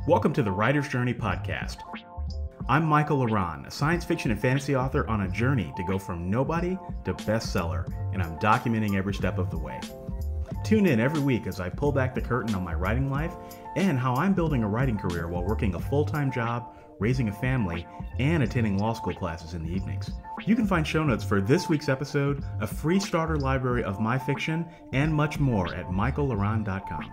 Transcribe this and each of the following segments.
Welcome to the Writer's Journey podcast. I'm Michael Laron, a science fiction and fantasy author on a journey to go from nobody to bestseller, and I'm documenting every step of the way. Tune in every week as I pull back the curtain on my writing life and how I'm building a writing career while working a full-time job, raising a family, and attending law school classes in the evenings. You can find show notes for this week's episode, a free starter library of my fiction, and much more at michaellaron.com.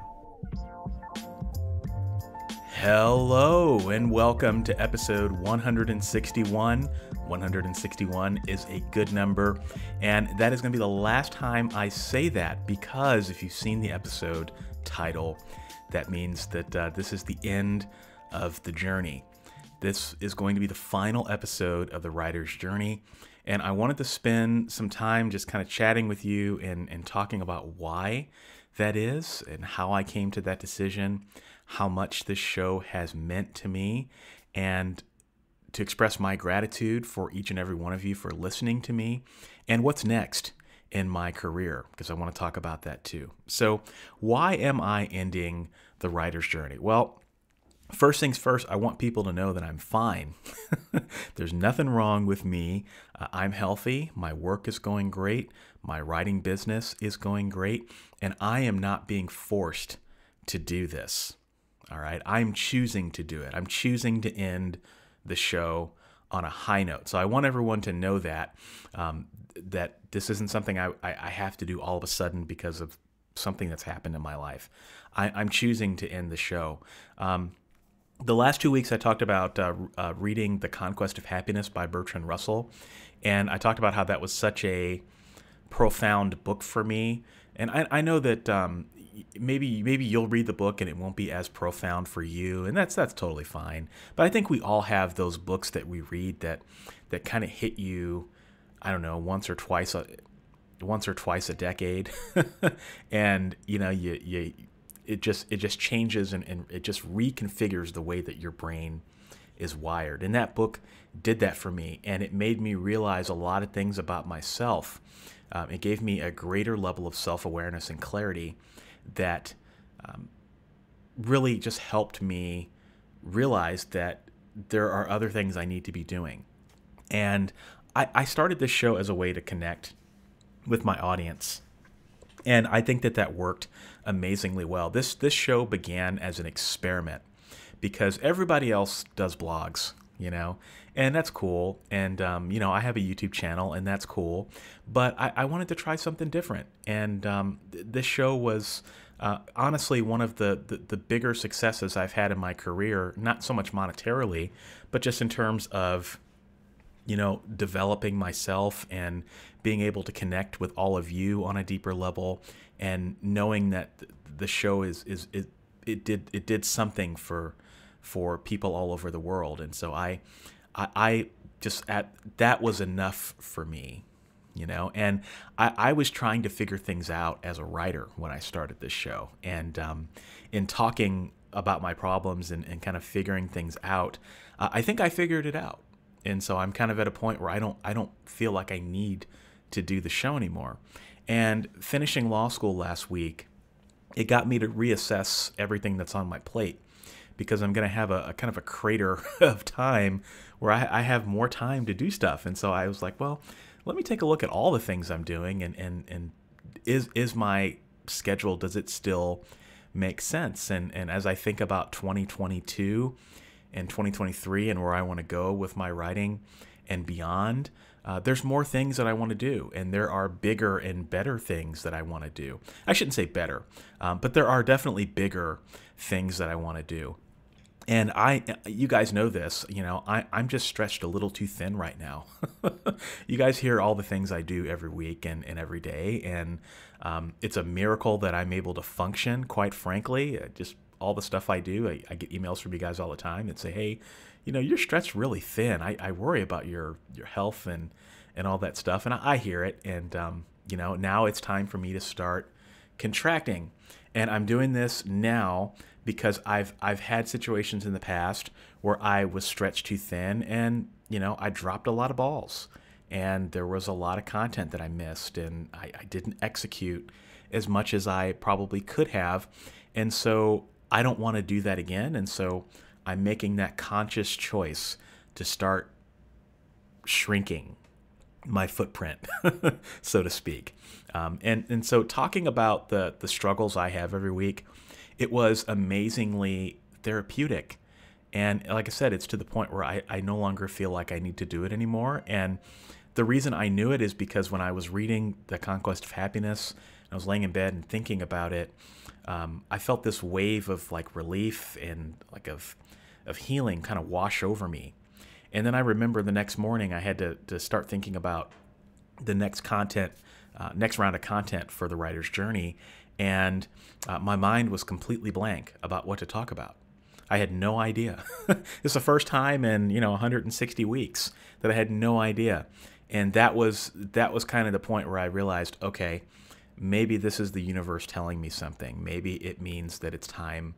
Hello, and welcome to episode 161. 161 is a good number, and that is going to be the last time I say that, because if you've seen the episode title, that means that this is the end of the journey. This is going to be the final episode of the Writer's Journey, and I wanted to spend some time just kind of chatting with you and talking about why that is and how I came to that decision, how much this show has meant to me, and to express my gratitude for each and every one of you for listening to me, and what's next in my career, because I want to talk about that too. So why am I ending the Writer's Journey? Well, first things first, I want people to know that I'm fine. There's nothing wrong with me. I'm healthy. My work is going great. My writing business is going great. And I am not being forced to do this. All right. I'm choosing to do it. I'm choosing to end the show on a high note. So I want everyone to know that, that this isn't something I have to do all of a sudden because of something that's happened in my life. I'm choosing to end the show. The last 2 weeks I talked about reading The Conquest of Happiness by Bertrand Russell, and I talked about how that was such a profound book for me. And I know that maybe you'll read the book and it won't be as profound for you, and that's totally fine. But I think we all have those books that we read that kind of hit you, I don't know, once or twice a decade, and you know it just changes and it just reconfigures the way that your brain is wired. And that book did that for me, and it made me realize a lot of things about myself. It gave me a greater level of self-awareness and clarity that really just helped me realize that there are other things I need to be doing. And I started this show as a way to connect with my audience, and I think that worked amazingly well. This show began as an experiment because everybody else does blogs, you know, and that's cool. And, you know, I have a YouTube channel, and that's cool. But I wanted to try something different. And this show was honestly one of the bigger successes I've had in my career, not so much monetarily, but just in terms of, you know, developing myself and being able to connect with all of you on a deeper level, and knowing that the show it did something for people all over the world. And so I just that was enough for me, you know. And I was trying to figure things out as a writer when I started this show, and in talking about my problems and kind of figuring things out, I think I figured it out. And so I'm kind of at a point where I don't feel like I need to do the show anymore. And finishing law school last week, it got me to reassess everything that's on my plate, because I'm going to have a kind of a crater of time where I have more time to do stuff. And so I was like, well, let me take a look at all the things I'm doing, and is my schedule, does it still make sense? And as I think about 2022 and 2023 and where I want to go with my writing and beyond, there's more things that I want to do, and there are bigger and better things that I want to do. I shouldn't say better, but there are definitely bigger things that I want to do. And you guys know this, you know, I'm just stretched a little too thin right now. You guys hear all the things I do every week and every day, and it's a miracle that I'm able to function, quite frankly. Just all the stuff I do, I get emails from you guys all the time that say, hey, you know, you're stretched really thin. I worry about your health and all that stuff. And I hear it. And, you know, now it's time for me to start contracting. And I'm doing this now because I've had situations in the past where I was stretched too thin, and, you know, I dropped a lot of balls, and there was a lot of content that I missed, and I didn't execute as much as I probably could have. And so I don't want to do that again. And so I'm making that conscious choice to start shrinking my footprint, so to speak. And so talking about the struggles I have every week, it was amazingly therapeutic. And like I said, it's to the point where I no longer feel like I need to do it anymore. And the reason I knew it is because when I was reading The Conquest of Happiness, I was laying in bed and thinking about it, I felt this wave of like relief and like of healing kind of wash over me. And then I remember the next morning I had to start thinking about the next round of content for the writer's journey. And my mind was completely blank about what to talk about. I had no idea. It's the first time in 160 weeks that I had no idea, and that was kind of the point where I realized, okay, maybe this is the universe telling me something. Maybe it means that it's time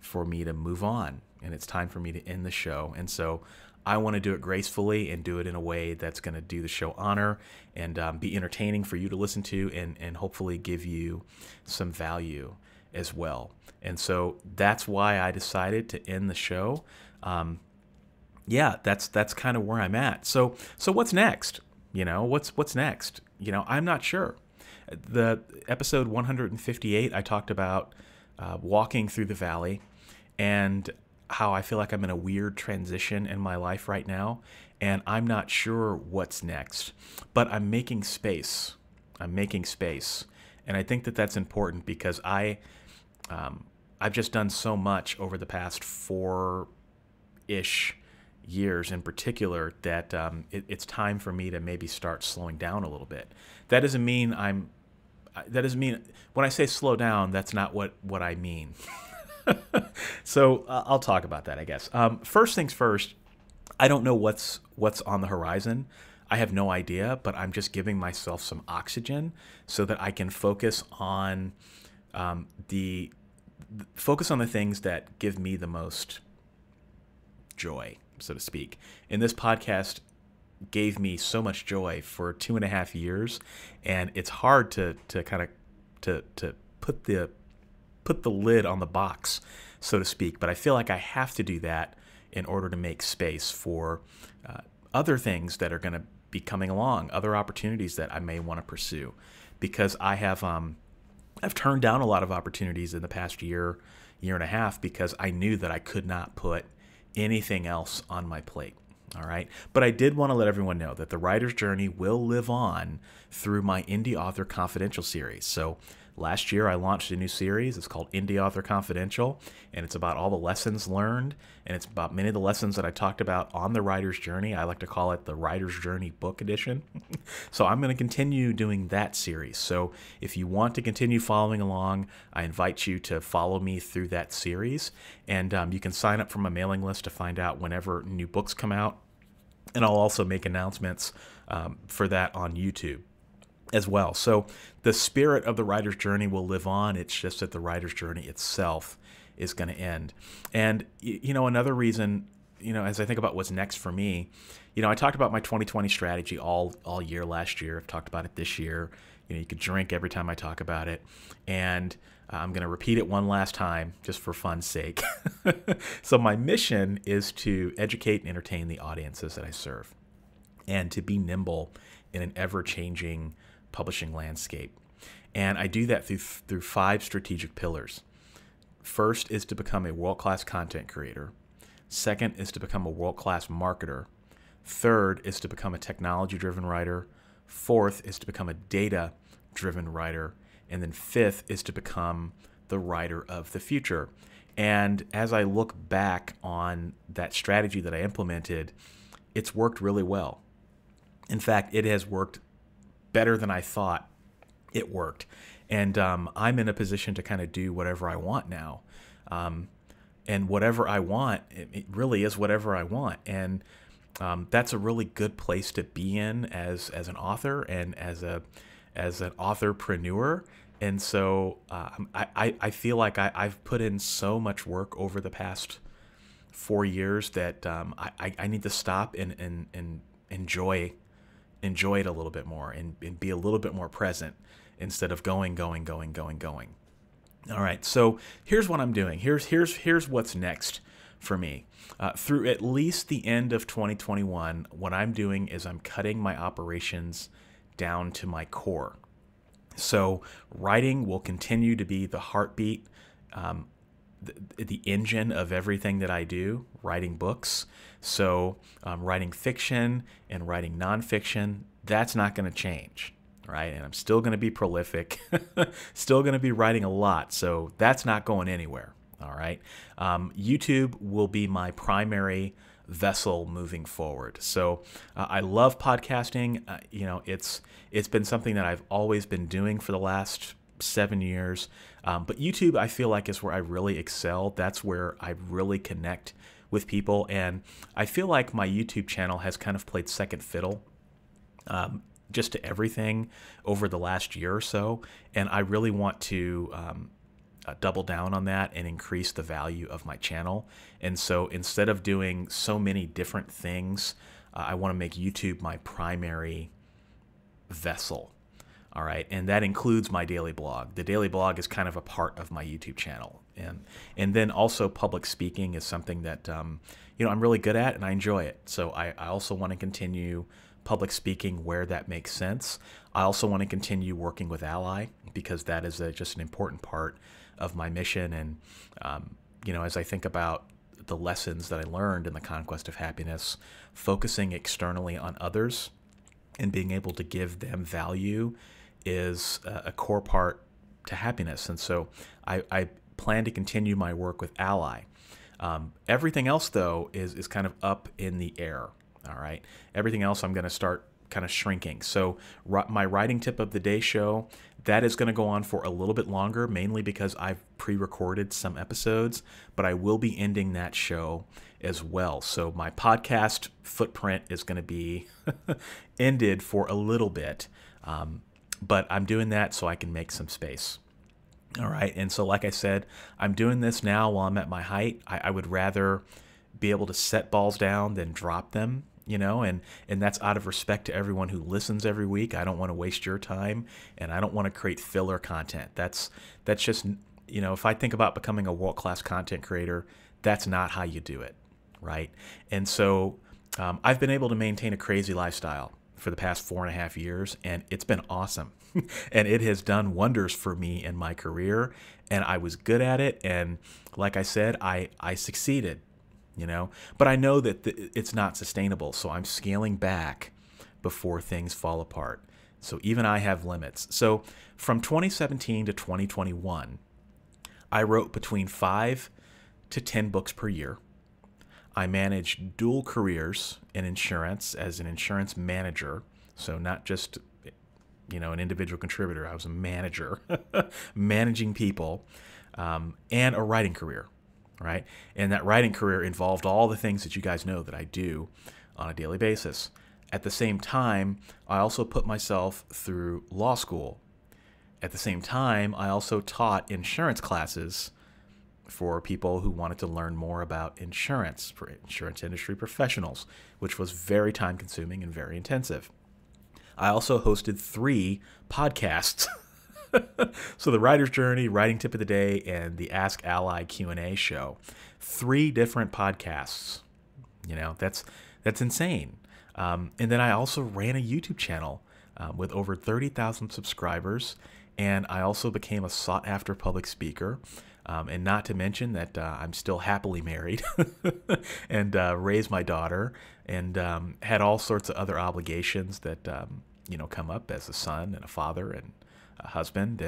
for me to move on, and it's time for me to end the show. And so I want to do it gracefully and do it in a way that's going to do the show honor and be entertaining for you to listen to, and hopefully give you some value as well. And so that's why I decided to end the show. That's kind of where I'm at. So what's next? What's next? I'm not sure. The episode 158, I talked about walking through the valley and how I feel like I'm in a weird transition in my life right now, and I'm not sure what's next, but I'm making space. And I think that that's important because I've just done so much over the past 4-ish years in particular that it's time for me to maybe start slowing down a little bit. That doesn't mean when I say slow down, that's not what I mean. So I'll talk about that, I guess. First things first, I don't know what's on the horizon. I have no idea, but I'm just giving myself some oxygen so that I can focus on the things that give me the most joy, so to speak. And this podcast gave me so much joy for 2.5 years, and it's hard to kind of to put the lid on the box, so to speak. But I feel like I have to do that in order to make space for other things that are going to be coming along, other opportunities that I may want to pursue, because I've turned down a lot of opportunities in the past year and a half because I knew that I could not put anything else on my plate. All right. But I did want to let everyone know that the writer's journey will live on through my Indie Author Confidential series. So last year I launched a new series. It's called Indie Author Confidential, and it's about all the lessons learned, and it's about many of the lessons that I talked about on the writer's journey. I like to call it the Writer's Journey Book Edition. So I'm going to continue doing that series. So if you want to continue following along, I invite you to follow me through that series, and you can sign up for my mailing list to find out whenever new books come out. And I'll also make announcements for that on YouTube as well. So the spirit of the writer's journey will live on. It's just that the writer's journey itself is going to end. And, another reason, as I think about what's next for me, I talked about my 2020 strategy all year last year. I've talked about it this year. You could drink every time I talk about it. And I'm going to repeat it one last time just for fun's sake. So my mission is to educate and entertain the audiences that I serve, and to be nimble in an ever-changing publishing landscape. And I do that through 5 strategic pillars. First is to become a world-class content creator. Second is to become a world-class marketer. Third is to become a technology-driven writer. Fourth is to become a data-driven writer. And then 5th is to become the writer of the future. And as I look back on that strategy that I implemented, it's worked really well. In fact, it has worked better than I thought it worked. And I'm in a position to kind of do whatever I want now. And whatever I want, it really is whatever I want. And that's a really good place to be in as an author and as an authorpreneur. And so I feel like I've put in so much work over the past 4 years that I need to stop and enjoy it a little bit more and be a little bit more present instead of going. All right, so here's what I'm doing. Here's what's next for me. Through at least the end of 2021, what I'm doing is I'm cutting my operations down to my core. So writing will continue to be the heartbeat, the engine of everything that I do, writing books. So writing fiction and writing nonfiction, that's not going to change, right? And I'm still going to be prolific, still going to be writing a lot. So that's not going anywhere, all right? YouTube will be my primary vessel moving forward. So I love podcasting. It's been something that I've always been doing for the last 7 years. But YouTube, I feel like, is where I really excel. That's where I really connect with people. And I feel like my YouTube channel has kind of played second fiddle just to everything over the last year or so. And I really want to double down on that and increase the value of my channel. And so instead of doing so many different things, I want to make YouTube my primary vessel. All right, and that includes my daily blog. The daily blog is kind of a part of my YouTube channel, and then also public speaking is something that I'm really good at and I enjoy it. So I also want to continue public speaking where that makes sense. I also want to continue working with Ally because that is just an important part of my mission. And as I think about the lessons that I learned in the Conquest of Happiness, focusing externally on others and being able to give them value is a core part to happiness. And so I plan to continue my work with Ally. Everything else, though, is kind of up in the air. All right. Everything else I'm going to start kind of shrinking. So my writing tip of the day show, that is going to go on for a little bit longer, mainly because I've pre-recorded some episodes, but I will be ending that show as well. So my podcast footprint is going to be ended for a little bit. But I'm doing that so I can make some space. All right. And so, like I said, I'm doing this now while I'm at my height. I would rather be able to set balls down than drop them, and that's out of respect to everyone who listens every week. I don't want to waste your time, and I don't want to create filler content. That's just, if I think about becoming a world-class content creator, that's not how you do it. Right. And so I've been able to maintain a crazy lifestyle for the past 4.5 years, and it's been awesome. And it has done wonders for me in my career, and I was good at it. And like I said, I succeeded, but I know that it's not sustainable. So I'm scaling back before things fall apart. So even I have limits. So from 2017 to 2021, I wrote between 5 to 10 books per year. I managed dual careers in insurance as an insurance manager. So not just, an individual contributor. I was a manager, managing people, and a writing career, right? And that writing career involved all the things that you guys know that I do on a daily basis. At the same time, I also put myself through law school. At the same time, I also taught insurance classes for people who wanted to learn more about insurance, for insurance industry professionals, which was very time consuming and very intensive. I also hosted 3 podcasts. So the Writer's Journey, Writing Tip of the Day, and the Ask Ally Q&A show. 3 different podcasts. That's insane. And then I also ran a YouTube channel with over 30,000 subscribers, and I also became a sought-after public speaker. And not to mention that I'm still happily married and raised my daughter and had all sorts of other obligations that, come up as a son and a father and a husband.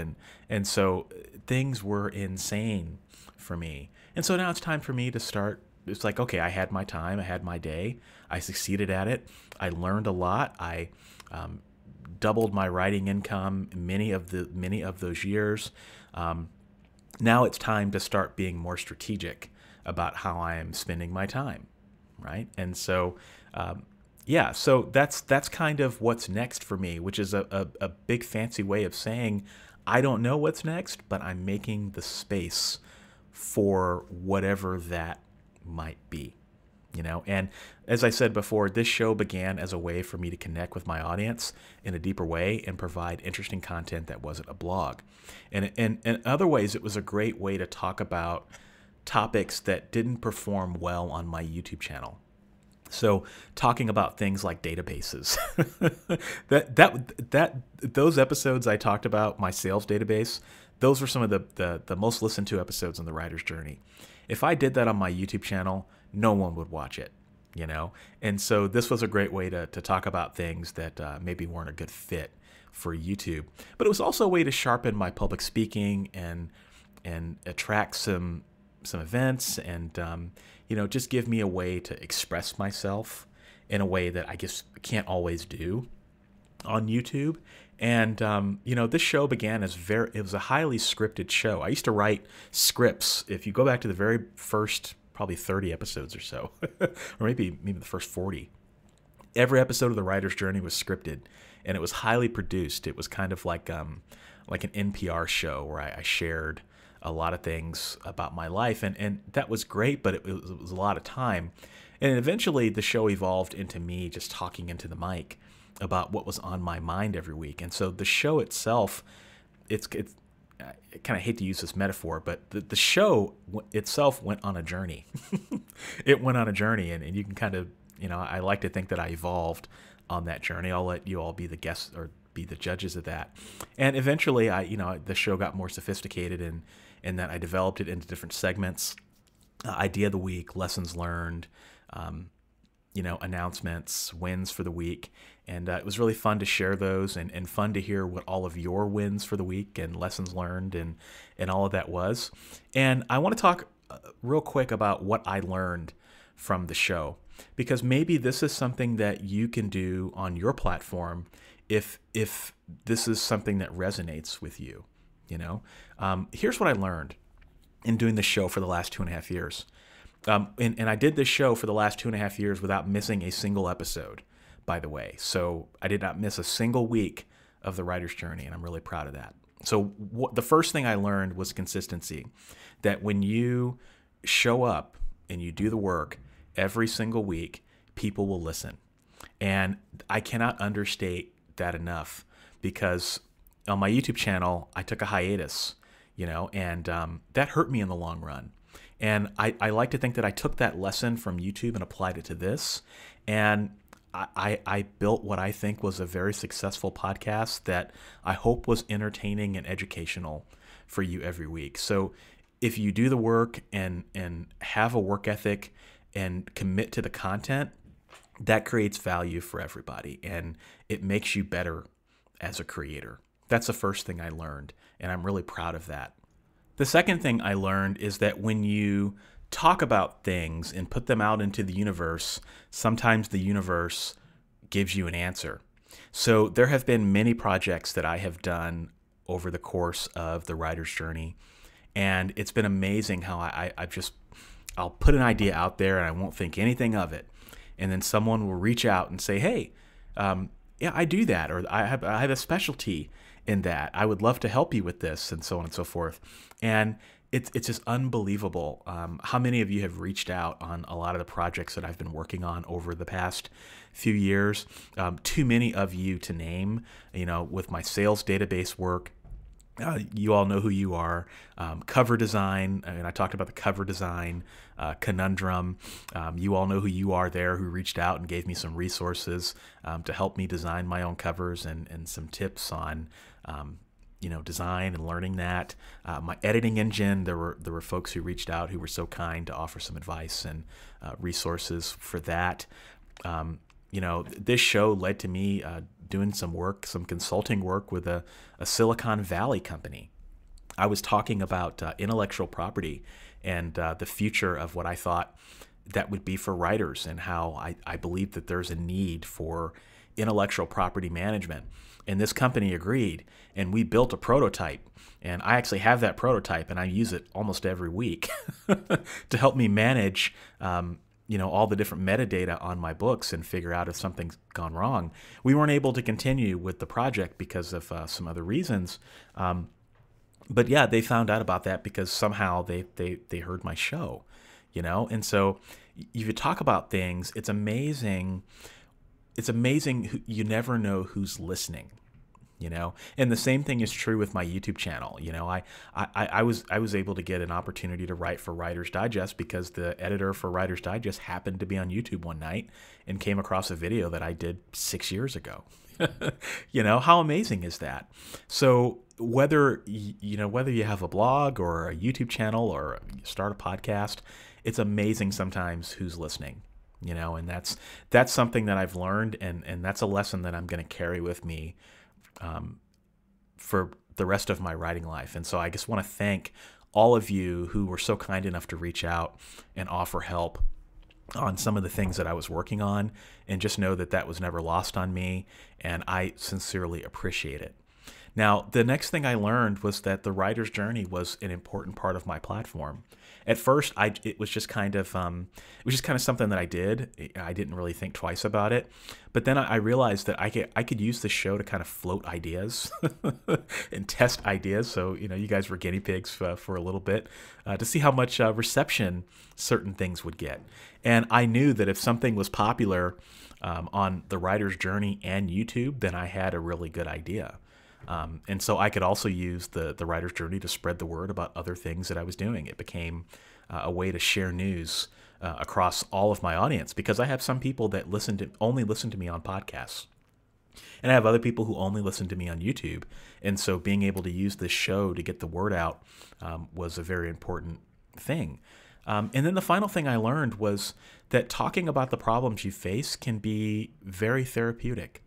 And so things were insane for me. And so now it's time for me to start. It's like, okay, I had my time. I had my day. I succeeded at it. I learned a lot. I doubled my writing income many of those years. Now it's time to start being more strategic about how I am spending my time, right? And so, so that's kind of what's next for me, which is a big fancy way of saying I don't know what's next, but I'm making the space for whatever that might be. And as I said before, this show began as a way for me to connect with my audience in a deeper way and provide interesting content that wasn't a blog. And in other ways, it was a great way to talk about topics that didn't perform well on my YouTube channel. So talking about things like databases, those episodes I talked about, my sales database, those were some of the most listened to episodes on the writer's journey. If I did that on my YouTube channel, no one would watch it, And so this was a great way to talk about things that maybe weren't a good fit for YouTube. But it was also a way to sharpen my public speaking and attract some events and just give me a way to express myself in a way that I just can't always do on YouTube. And this show began as it was a highly scripted show. I used to write scripts. If you go back to the very first probably 30 episodes or so, or maybe the first 40, every episode of The Writer's Journey was scripted, and it was highly produced. It was kind of like an NPR show where I shared a lot of things about my life, and that was great, but it was a lot of time. And eventually the show evolved into me just talking into the mic about what was on my mind every week. And so the show itself, it's I kind of hate to use this metaphor, but the show itself went on a journey. It went on a journey, and you can kind of, I like to think that I evolved on that journey. I'll let you all be the guests or be the judges of that. And eventually the show got more sophisticated and that I developed it into different segments, idea of the week, lessons learned, announcements, wins for the week. And it was really fun to share those and fun to hear what all of your wins for the week and lessons learned and all of that was. And I want to talk real quick about what I learned from the show, because maybe this is something that you can do on your platform if this is something that resonates with you. Here's what I learned in doing the show for the last 2.5 years. And I did this show for the last 2.5 years without missing a single episode, by the way. So I did not miss a single week of The Writer's Journey, and I'm really proud of that. So the first thing I learned was consistency, that when you show up and you do the work every single week, people will listen. And I cannot understate that enough, because on my YouTube channel, I took a hiatus, and that hurt me in the long run. And I like to think that I took that lesson from YouTube and applied it to this. And I built what I think was a very successful podcast that I hope was entertaining and educational for you every week. So if you do the work and have a work ethic and commit to the content, that creates value for everybody, and it makes you better as a creator. That's the first thing I learned, and I'm really proud of that. The second thing I learned is that when you talk about things and put them out into the universe, sometimes the universe gives you an answer. So there have been many projects that I have done over the course of the writer's journey, and it's been amazing how I'll put an idea out there and I won't think anything of it, and then someone will reach out and say, hey, yeah, I do that, or I have a specialty in that. I would love to help you with this, and so on and so forth. And it's just unbelievable how many of you have reached out on a lot of the projects that I've been working on over the past few years. Too many of you to name, with my sales database work. You all know who you are. Cover design, and I talked about the cover design conundrum. You all know who you are there, who reached out and gave me some resources to help me design my own covers and some tips on design and learning that. My editing engine, there were folks who reached out who were so kind to offer some advice and resources for that. This show led to me doing some consulting work with a Silicon Valley company. I was talking about intellectual property and the future of what I thought that would be for writers, and how I believe that there's a need for intellectual property management. And this company agreed, and we built a prototype. And I actually have that prototype, and I use it almost every week to help me manage all the different metadata on my books and figure out if something's gone wrong. We weren't able to continue with the project because of some other reasons. But yeah, they found out about that because somehow they heard my show, And so if you talk about things, it's amazing. It's amazing. You never know who's listening. And the same thing is true with my YouTube channel. I was able to get an opportunity to write for Writer's Digest because the editor for Writer's Digest happened to be on YouTube one night and came across a video that I did 6 years ago. How amazing is that? So whether you have a blog or a YouTube channel or start a podcast, it's amazing sometimes who's listening. And that's something that I've learned, and that's a lesson that I'm going to carry with me for the rest of my writing life. And so I just want to thank all of you who were so kind enough to reach out and offer help on some of the things that I was working on, and just know that that was never lost on me, and I sincerely appreciate it. Now, the next thing I learned was that the writer's journey was an important part of my platform. At first, it was just kind of something that I did. I didn't really think twice about it, but then I realized that I could use this show to kind of float ideas and test ideas. So you guys were guinea pigs for a little bit to see how much reception certain things would get. And I knew that if something was popular on the writer's journey and YouTube, then I had a really good idea. And so I could also use the writer's journey to spread the word about other things that I was doing. It became a way to share news across all of my audience, because I have some people that only listen to me on podcasts. And I have other people who only listen to me on YouTube. And so being able to use this show to get the word out was a very important thing. And then the final thing I learned was that talking about the problems you face can be very therapeutic.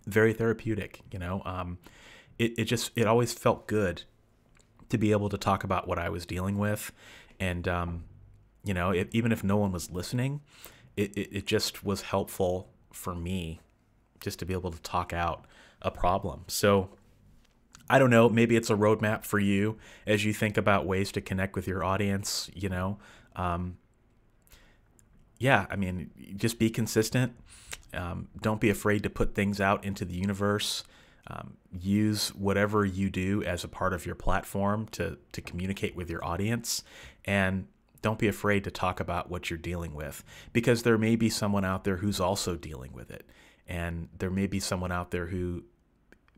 Very therapeutic. It always felt good to be able to talk about what I was dealing with. And, even if no one was listening, it just was helpful for me just to be able to talk out a problem. So I don't know, maybe it's a roadmap for you as you think about ways to connect with your audience, just be consistent. Don't be afraid to put things out into the universe. Use whatever you do as a part of your platform to communicate with your audience. And don't be afraid to talk about what you're dealing with, because there may be someone out there who's also dealing with it. And there may be someone out there who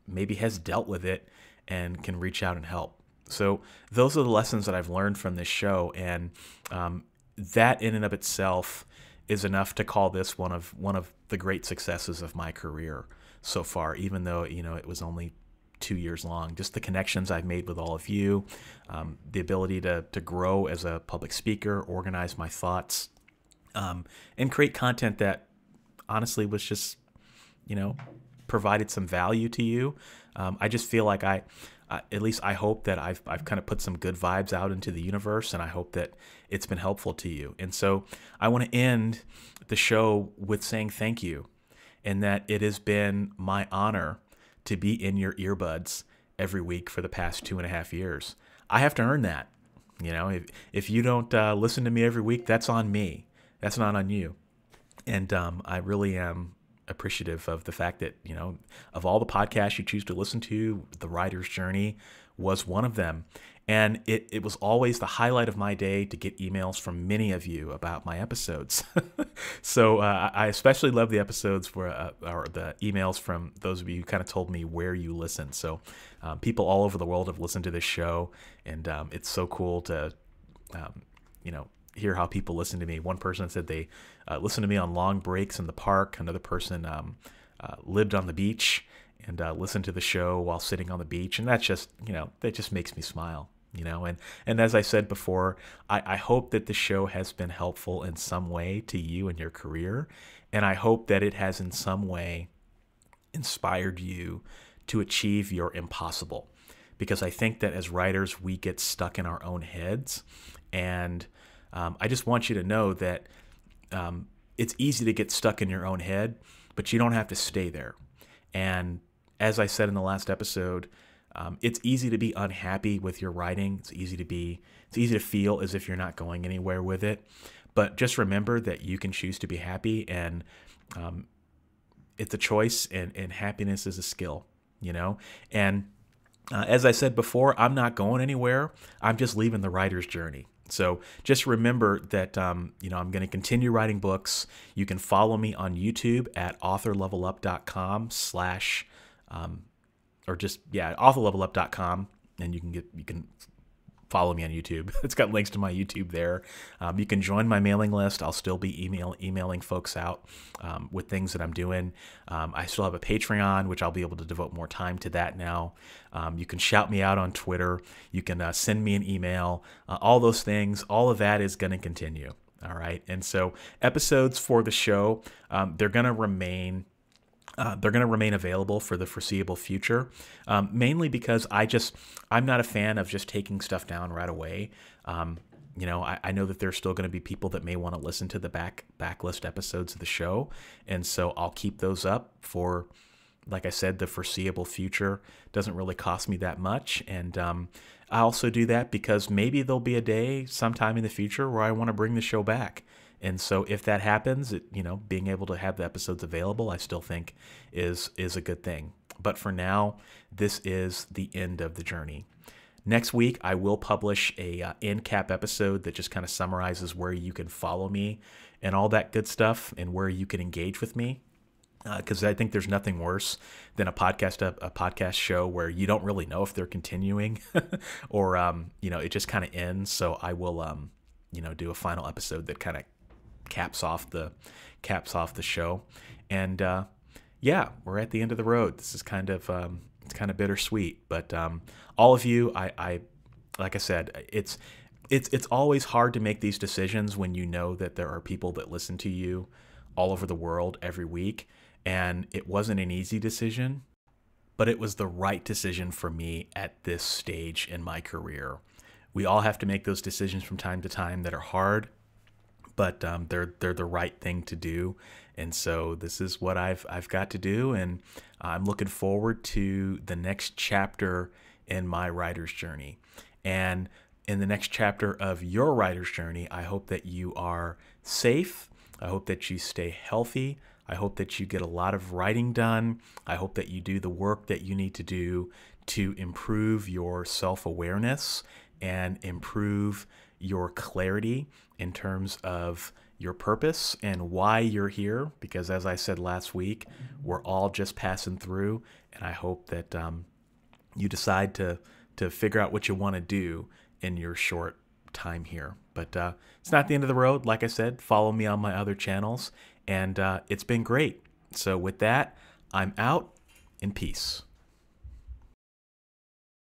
maybe has dealt with it and can reach out and help. So those are the lessons that I've learned from this show. And that in and of itself is enough to call this one of the great successes of my career so far, even though, it was only 2 years long. Just the connections I've made with all of you, the ability to grow as a public speaker, organize my thoughts, and create content that honestly was just, provided some value to you. I just feel like at least I hope that I've kind of put some good vibes out into the universe, and I hope that it's been helpful to you. And so I want to end the show with saying thank you, and that it has been my honor to be in your earbuds every week for the past 2.5 years. I have to earn that. If you don't listen to me every week, that's on me. That's not on you. And I really am appreciative of the fact that, of all the podcasts you choose to listen to, The Writer's Journey was one of them. And it was always the highlight of my day to get emails from many of you about my episodes. So I especially love the episodes where, or the emails from those of you who kind of told me where you listen. So people all over the world have listened to this show, and it's so cool to, hear how people listen to me. One person said they listened to me on long breaks in the park. Another person lived on the beach and listened to the show while sitting on the beach. And that's just, that just makes me smile, and as I said before, I hope that the show has been helpful in some way to you in your career. And I hope that it has in some way inspired you to achieve your impossible. Because I think that as writers, we get stuck in our own heads. And I just want you to know that it's easy to get stuck in your own head, but you don't have to stay there. And as I said in the last episode, it's easy to be unhappy with your writing. It's easy to feel as if you're not going anywhere with it. But just remember that you can choose to be happy, and it's a choice, and happiness is a skill, And as I said before, I'm not going anywhere. I'm just leaving the writer's journey. So just remember that, I'm going to continue writing books. You can follow me on YouTube at authorlevelup.com authorlevelup.com, and you can follow me on YouTube. It's got links to my YouTube there. You can join my mailing list. I'll still be emailing folks out with things that I'm doing. I still have a Patreon, which I'll be able to devote more time to that now. You can shout me out on Twitter. You can send me an email. All those things, all of that is going to continue. All right. And so episodes for the show, they're going to remain available for the foreseeable future, mainly because I'm not a fan of just taking stuff down right away. I know that there's still going to be people that may want to listen to the backlist episodes of the show, and so I'll keep those up for, like I said, the foreseeable future. Doesn't really cost me that much, and I also do that because maybe there'll be a day sometime in the future where I want to bring the show back. And so if that happens, being able to have the episodes available, I still think is a good thing. But for now, this is the end of the journey. Next week, I will publish a end cap episode that just kind of summarizes where you can follow me and all that good stuff, and where you can engage with me. Because I think there's nothing worse than a podcast show where you don't really know if they're continuing or it just kind of ends. So I will do a final episode that kind of caps off the show. And we're at the end of the road. This is kind of it's kind of bittersweet, but all of you, I like I said, it's always hard to make these decisions when you know that there are people that listen to you all over the world every week. And it wasn't an easy decision, but it was the right decision for me at this stage in my career. We all have to make those decisions from time to time that are hard, but they're the right thing to do. And so this is what I've got to do, and I'm looking forward to the next chapter in my writer's journey. And in the next chapter of your writer's journey, I hope that you are safe. I hope that you stay healthy. I hope that you get a lot of writing done. I hope that you do the work that you need to do to improve your self-awareness and improve your clarity in terms of your purpose and why you're here. Because as I said last week, we're all just passing through, and I hope that you decide to figure out what you want to do in your short time here. But it's not the end of the road. Like I said, follow me on my other channels, and it's been great. So with that, I'm out, in peace.